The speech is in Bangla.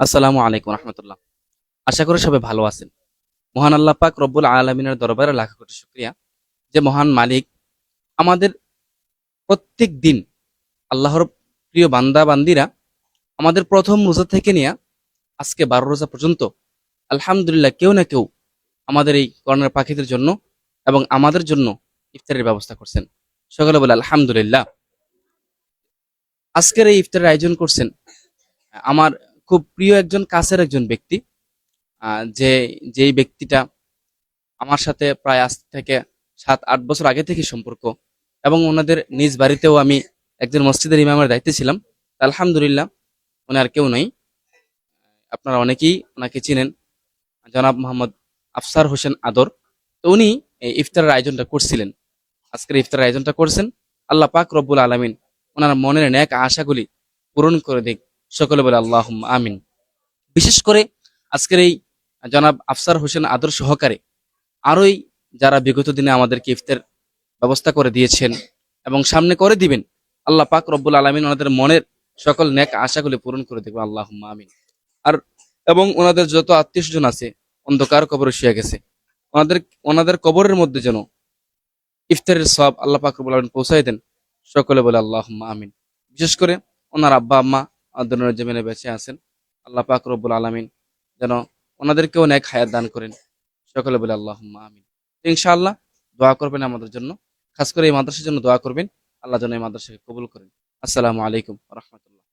আসসালামু আলাইকুম রহমতুল্লাহ। আশা করি সবাই ভালো আছেন। মহান আল্লাহ পাক রব্বুল আলমিনের দরবারে লাখ কোটি শুকরিয়া যে মহান মালিক আমাদের প্রত্যেক দিন আল্লাহর প্রিয় বান্দা বান্দিরা আমাদের প্রথম রোজা থেকে নিয়ে আজকে 12 রোজা পর্যন্ত আলহামদুলিল্লাহ কেউ না কেউ আমাদের এই করোনার পাখিদের জন্য এবং আমাদের জন্য ইফতারের ব্যবস্থা করছেন। সকলে বলে আলহামদুলিল্লাহ। আজকের এই ইফতারের আয়োজন করছেন আমার খুব প্রিয় একজন কাছের একজন ব্যক্তি, যে যেই ব্যক্তিটা আমার সাথে প্রায় আজ থেকে 7-8 বছর আগে থেকে সম্পর্ক, এবং ওনাদের নিজ বাড়িতেও আমি একজন মসজিদের ইমামের দায়িত্বে ছিলাম। আলহামদুলিল্লাহ উনি আর কেউ নয়, আপনারা অনেকেই ওনাকে চিনেন, জনাব মোহাম্মদ আফসার হোসেন আদর। তো উনি এই ইফতারের আয়োজনটা করছিলেন, আজকের ইফতারের আয়োজনটা করছেন। আল্লাহ পাক রব্বুল আলামিন ওনার মনের ন্যাক আশাগুলি পূরণ করে দিক। সকলে বলে আল্লাহুম্মা আমিন। বিশেষ করে আজকের এই জনাব আফসার হোসেন আদর সহকারে আরোই যারা বিগত দিনে আমাদেরকে ইফতার ব্যবস্থা করে দিয়েছেন এবং সামনে করে দিবেন, আল্লাহ পাক রব্বুল আলামিন ওনাদের মনের সকল নেক আশাগুলি পূরণ করে দেবেন, আল্লাহুম্মা আমিন। আর এবং ওনাদের যত আত্মীয় স্বজন আছে অন্ধকার কবরে শুয়ে গেছে, ওনাদের ওনাদের কবরের মধ্যে যেন ইফতারের সওয়াব আল্লাহ পাক রব্বুল আলামিন পৌঁছায় দেন। সকলে বলে আল্লাহুম্মা আমিন। বিশেষ করে ওনার আব্বা আম্মা দুনিয়ার জমিনে বেঁচে আছেন, আল্লাহ পাক রব্বুল আলামিন যেন ওনাদেরকেও নেক হায়াত দান করেন। সকলে বলে আল্লাহুম্মা আমিন। তো ইনশাআল্লাহ দোয়া করবেন আমাদের জন্য, খাস করে এই মাদ্রাসার জন্য দোয়া করবেন, আল্লাহ যেন এই মাদ্রাসাকে কবুল করেন। আসসালামু আলাইকুম ওয়া রাহমাতুল্লাহ।